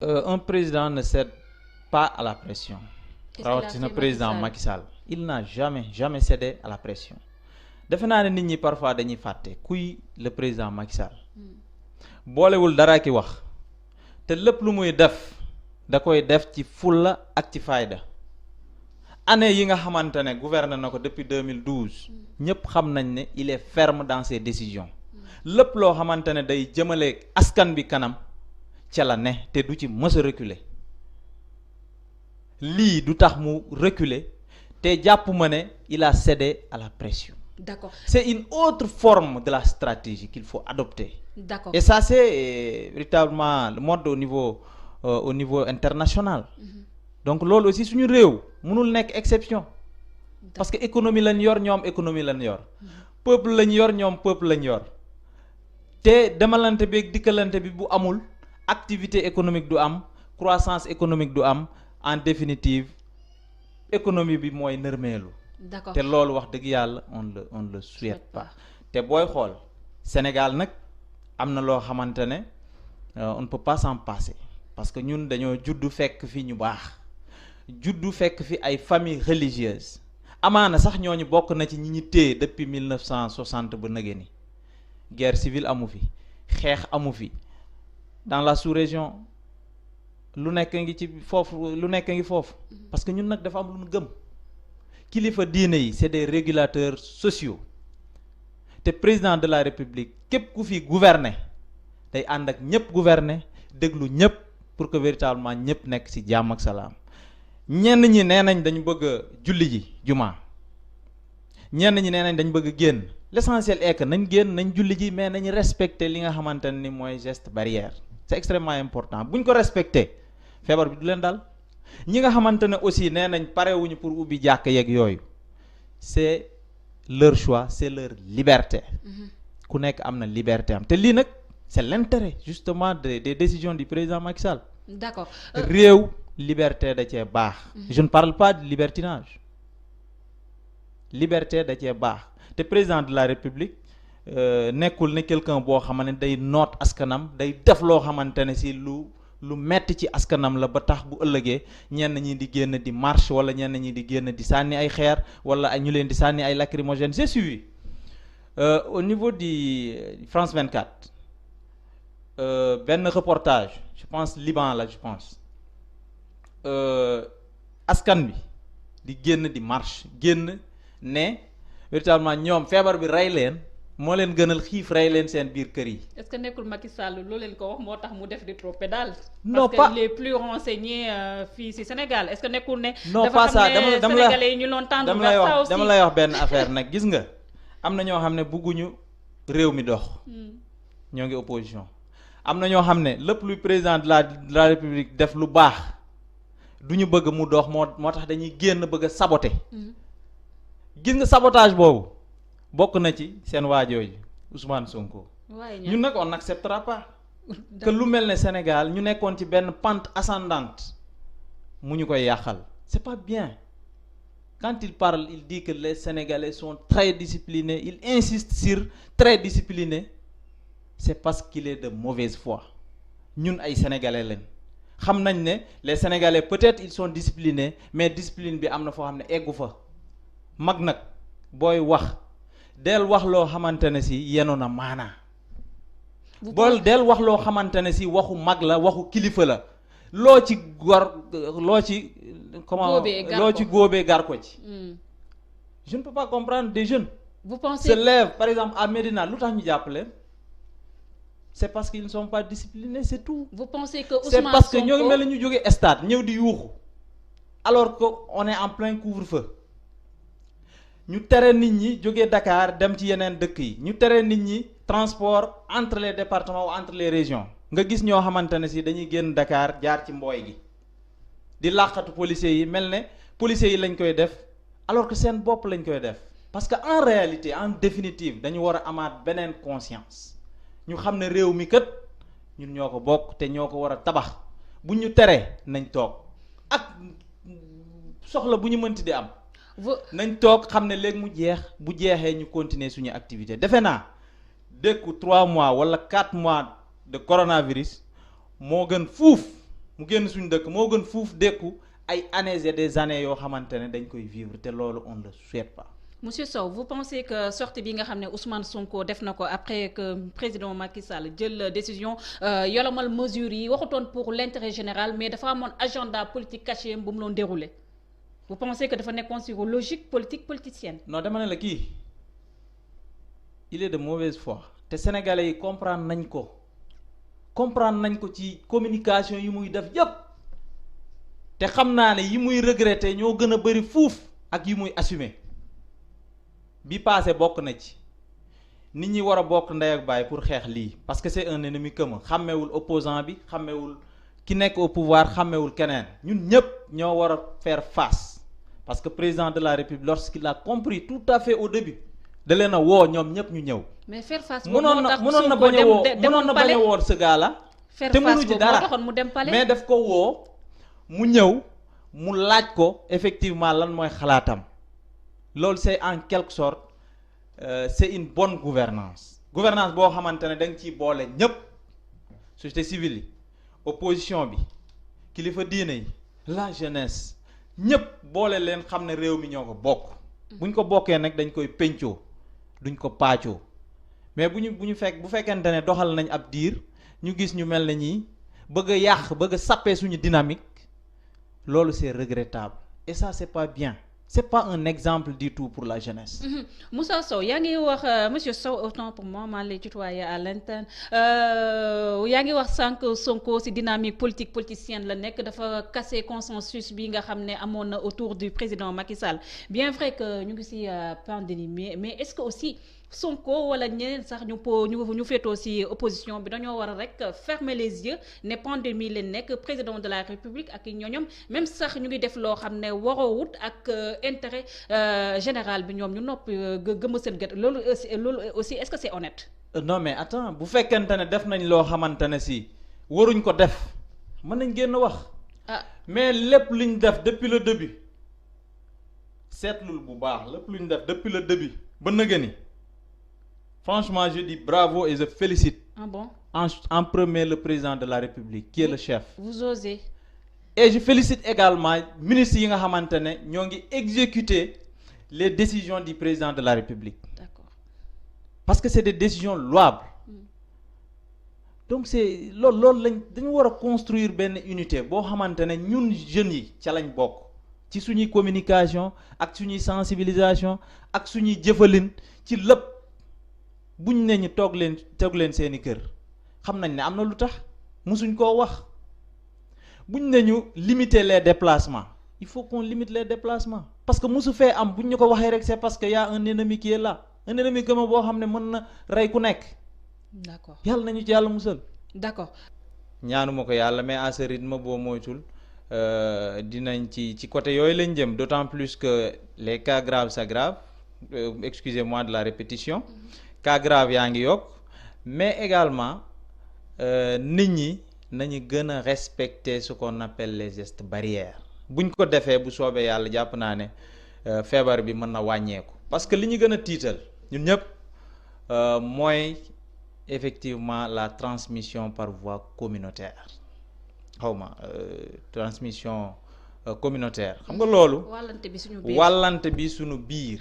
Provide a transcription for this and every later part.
Un président ne cède pas à la pression. Rawatina président Macky Sall il n'a jamais cédé à la pression. defe naa ne nit ñi parfois dañuy fàtte kuy le président Macky Sall boolewul dara ki wax te lépp lu muy def da koy def ci fulla ak ci fayda. année yi nga xamante ne gouverné na ko depuis 2012 ñëpp xam nañ ne il est ferme dans ses décisions. lépp loo xamante ne day jëmale askan bi kanam ca la ne te du ci mës a reculer lii du tax mu reculer te jàpp ma ne il a cédé à la pression. D'accord. C'est une autre forme de la stratégie qu'il faut adopter. D'accord. Et ça c'est véritablement le mode au niveau international. Donc loolu aussi suñu réew mënul nekk exception. Parce que économie lañ yor ñoom économie lañ yor. Peuple lañ yor ñoom peuple lañ yor. te demalante bi ak dikkalante bi bu amul activité économique du am croissance économique du am en définitive économie bi mooy nërmeelu. D'accord. te loolu wax dëgg yàlla on le souhaite pas. te booy xool Sénégal nag am na loo xamante ne on ne peut pas s'en passer parce que ñun dañoo juddu fekk fi ñu baax juddu fekk fi ay famille religieuse amaana sax ñooñu bokk na ci ñi ñu téye depuis 1960 ba nëgë ni guerre civile amu fi xeex amu fi dans la sous-région lu nekk ngi ci foofu lu nekk ngi foofu parce que ñun nag dafa am lu ñu gëm kilifa diine yi c'est des régulateurs sociaux te président de la république képp ku fi gouverner day ànd ak ñëpp gouverner déglu ñëpp pour que véritablement ñëpp nekk ci jàmm ak salaam ñenn ñi nee nañ dañu bëgg a julli ji jumaa ñenn ñi nee nañ dañ bëgg a génn l'essentiel est que nañ génn nañ julli ji mais nañ respecter li nga xamante ne ni mooy geste barrière c'est extrêmement important buñ ko respecter feebar bi du leen dal. ñi nga xamante ne aussi nee nañ parewuñu pour ubbi jàkk yeeg yooyu c'est leur choix c'est leur liberté ku nekk am na liberté am te lii nag c'est l'intérêt justement des décisions du président Macky Sall. D'accord. réew liberté da cee baax. je ne parle pas de libertinage liberté da cee baax te président de la république nekkul ne quelqu'un boo xamante ne day noot askanam day def loo xamante ne si lu metti ci askanam la ba tax bu ëllëgee ñenn ñi di génn di marche wala ñenn ñi di génn di sànni ay xeer wala ñu leen di sànni ay lacrymogènes j'ai suivi au niveau du France 24 benn reportage je pense Liban la je pense askan bi di génn di marche génn ne véritablement ñoom feebar bi rey leen moo leen gënal xiif rey leen seen biir kër yi. Est-ce que nekkul Macky Sall loo leen ko wax moo tax mu def rétropédale. non parce que les plus renseignés fii ci Sénégal est-ce que nekkul ne. non pas ça dafa xam ne Sénégalais yi ñu loon tendre vers ça aussi dama lay wax benn affaire nag gis nga am na ñoo xam ne bugguñu réew mi dox. ñoo ngi opposition. am na ñoo xam ne lépp luy président de la République def lu baax du ñu bëgg mu dox moo tax dañuy génn bëgg a saboter. gis nga sabotage boobu. bokk na ci seen waajooju Ousmane Sonko. ñun nag on n'acceptera pas. que lu mel ne Sénégal ñu nekkoon ci benn pente ascendante mu ñu koy yàqal c'est pas bien quand il parle il dit que les Sénégalais sont très disciplinés il insiste sur très disciplinés c'est parce qu'il est de mauvaise foi ñun ay Sénégalais lañ xam nañ ne les Sénégalais peut-être ils sont disciplinés mais discipline bi am na foo xam ne eggu fa mag nag booy wax. del wax loo xamante ne si yenu na maanaa bool del wax loo xamante ne si waxu mag la waxu kilifa la loo ci loo ci comment loo ci góobee gar ko ci je ne peux pas comprendre des jeunes vous pensez se lèvent par exemple à Médina lu tax ñu jàpp leen c'est parce qu'ils ne sont pas disciplinés c'est tout. Vous pensez que c'est parce que ñoo ngi mel ni ñu jógee stade ñëw di yuuxu alors que on est en plein couvre-feu ñu tere nit ñi jógee Dakar dem ci yeneen dëkk yi ñu tere nit ñi transport entre les départements ou entre les régions nga gis ñoo xamante ne si dañuy génn Dakar jaar ci mbooy gi di làqatu policiers yi mel ne policiers yi lañ koy def alors que seen bopp lañ koy def parce que en réalité en définitive dañu war a amaat beneen conscience ñu xam ne réew mi kat ñun ñoo ko bokk te ñoo ko war a tabax bu ñu teree nañ toog ak soxla bu ñu mënti di am. nañ toog xam ne léegi mu jeex bu jeexee ñu continuer suñu activité defe naa dëkku 3 mois wala 4 mois de coronavirus moo gën fuuf mu génn suñu dëkk moo gën fuuf dékku ay années et des années yoo xamante ne dañ koy vivre te loolu on le souhaite pas. Monsieur Sow, vous pensez que sortie bi nga xam ne Ousmane Sonko def na ko après que président Macky Sall jël décision yolomal mesures yi waxutoon pour l'intérêt général mais dafa amoon agenda politique caché bu mu doon dérouler vous pensez que dafa nekkoon sur logique politique politicienne. non dama ne la kii il est de mauvaise foi te sénégalais yi comprendre nañ ko ci communication yi muy def yépp te xam naa ne yi muy regretter ñoo gën a bari fuuf ak yi muy assumer. bi passé bokk na ci nit ñi war a bokk ndey ak baay pour xeex lii parce que c'est un ennemi commun xàmmewul opposant bi xàmmewul ki nekk au pouvoir xàmmewul keneen ñun ñëpp ñoo war a faire face parce que président de la République lorsqu'il a compris tout à fait au début da leen a woo ñoom ñëpp ñu ñëw. mais faire face mënoon na bañ a woo ce gars là te mënu ci dara mu dem palais mais daf ko woo mu ñëw mu laaj ko effectivement lan mooy xalaatam. loolu c'est en quelque sorte c'est une bonne gouvernance boo xamante ne da nga ciy boole ñépp société civile yi opposition bi kilifa diine yi la jeunesse ñépp boole leen xam ne réew mi ñoo ko bokk buñ ko bokkee nag dañ koy pencoo duñ ko paacoo mais bu fekkente ne doxal nañ ab diir ñu gis ñu mel ne ñii bëgg a yàq bëgg a sappee suñu dynamique loolu c'est regrettable et ça c'est pas bien. C'est pas un exemple du tout pour la jeunesse. Moussa Sow yaa ngi wax monsieur Sow autant pour moi maa lay tutoyer à l'antenne yaa ngi wax sànq Sonko ci dynamique politique politicienne la nekk dafa casser consensus bi nga xam ne amoon na autour du président Macky Sall bien vrai que ñu ngi ci pandémie mais est-ce que aussi Sonko wala ñeneen sax ñu féetoo ci opposition bi dañoo war a rek fermer les yeux ne pandémie leen nekk président de la République ak ñooñom même sax ñu ngi def loo xam ne waroowut ak intérêt général bi ñoom ñu noppi gëmm seen gët loolu aussi est-ce que c'est honnête. Non mais attends bu fekkente ne def nañ loo xamante ne si waruñ ko def mën nañ génn wax. mais lépp luñ def depuis le début seetlul bu baax lépp luñ def depuis le début ba nëgë ni franchement je dis bravo et je félicite. Ah bon? En premier le président de la République qui est le chef. Vous osez. Et je félicite également ministres yi nga xamante ne ñoo ngi exécuter les décisions du président de la République. D'accord. Parce que c'est des décisions louables. Donc c'est loolu lañ dañu war a construire benn unité boo xamante ne ñun jeunes yi ca lañ bokk ci suñuy communication ak suñuy sensibilisation ak suñuy jëfalin ci lépp buñ ne ñu toog leen seeni kër xam nañ ne am na lu tax musuñ koo wax buñ ne ñu limiter les déplacements il faut qu'on limite les déplacements parce que musu fee am buñ ñu ko waxee rek c'est parce que y a un ennemi qui est là un ennemi commun boo xam ne mën na rey ku nekk. D'accord. yàlla nañu ci yàlla musal. D'accord. ñaanuma ko yàlla mais à ce rythme boo moytul dinañ ci côté yooyu lañ jëm d'autant plus que les cas graves s'aggravent excusez-moi de la répétition cas graves yaa ngi yokk mais également nit ñi nañu gën a respecter ce qu'on appelle les gestes barrières buñ ko defee bu soobee yàlla jàpp naa ne feebar bi mën na wàññeeku parce que li ñu gën a tiital ñun ñëpp mooy effectivement la transmission par voie communautaire xawma transmission communautaire xam nga loolu wàllante bi suñu biir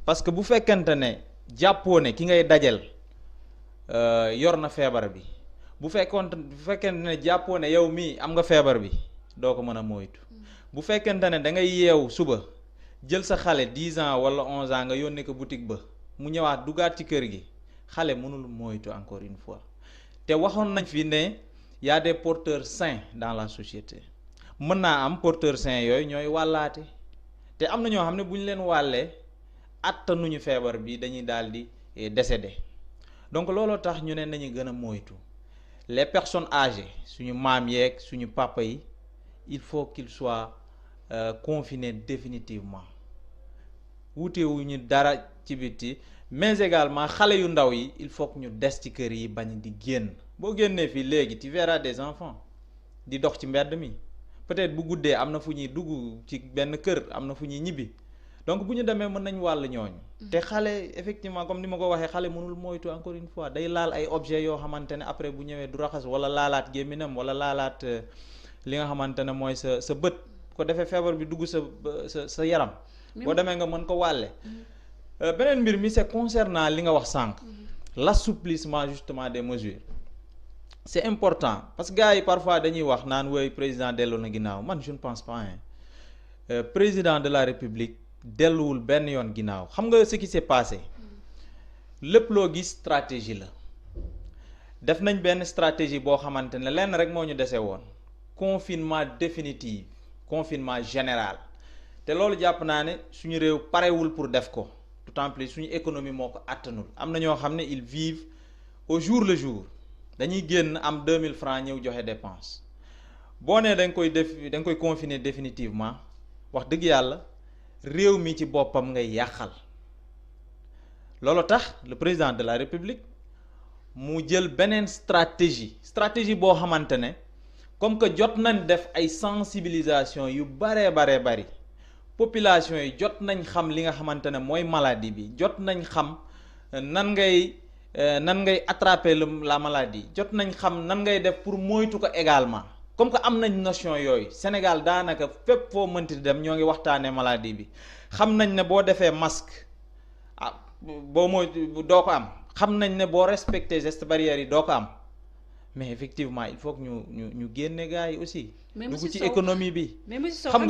parce que bu fekkente ne jàppoo ne ki ngay dajal yor na feebar bi bu fekkente ne jàppoo ne yow mii am nga feebar bi doo ko mën a moytu bu fekkente ne da ngay yeewu suba jël sa xale 10 ans wala 11 ans nga yónnee ko boutique ba mu ñëwaat dugaat ci kër gi xale mënul moytu encore une fois te waxoon nañ fi ne y a des porteurs sains dans la société mën naa am porteurs sains yooyu ñooy wàllaate te am na ñoo xam ne bu ñu leen wàllee attanuñu feebar bi dañuy daal di décédé donc looloo tax ñu ne nañu gën a moytu les personnes âgées suñu maam yeeg suñu papa yi il faut qu'ils soient confinés définitivement wutewuñu dara ci biti mais également xale yu ndaw yi il faut que ñu des ci kër yi bañ di génn boo génnee fii léegi tu verras des enfants di dox ci mbedd mi peut-être bu guddee am na fu ñuy dugg ci benn kër am na fu ñuy ñibbi donc bu ñu demee mën nañ wàll ñooñu te xale effectivement comme ni ma ko waxee xale mënul moytu encore une fois day laal ay objets yoo xamante ne après bu ñëwee du raxas wala laalaat gémminam wala laalaat li nga xamante ne mooy sa bët ko defee feebar bi dugg sa yaram boo demee nga mën ko wàlle beneen mbir mi c'est concernant li nga wax sànq l'assouplissement justement des mesures c'est important parce que gars yi parfois dañuy wax naan woy président delloo na ginnaaw man je ne pense pas président de la république delluwul benn yoon ginnaaw xam nga ce qui s'est passé lépp loo gis stratégie la def nañ benn stratégie boo xamante ne lenn rek moo ñu dese woon confinement définitif confinement général te loolu jàpp naa ne suñu réew parewul pour def ko d'autant plus suñu économie moo ko àttanul am na ñoo xam ne ils vivent au jour le jour dañuy génn am 2000 francs ñëw joxe dépense boo nee da nga koy confiner définitivement wax dëgg yàlla réew mi ci boppam ngay yàqal loolu tax le président de la république mu jël beneen stratégie boo xamante ne comme que jot nañ def ay sensibilisation yu baree bari population yi jot nañ xam li nga xamante ne mooy maladie bi jot nañ xam nan ngay attraper la maladie jot nañ xam nan ngay def pour moytu ko également comme que am nañ notion yooyu Sénégal daanaka fépp foo mënti dem ñoo ngi waxtaanee maladie bi xam nañ ne boo defee masque boo moytu doo ko am xam nañ ne boo respecté gestes barrières yi doo ko am mais effectivement il faut que ñu génne gars yi aussi dugg ci économie bi xam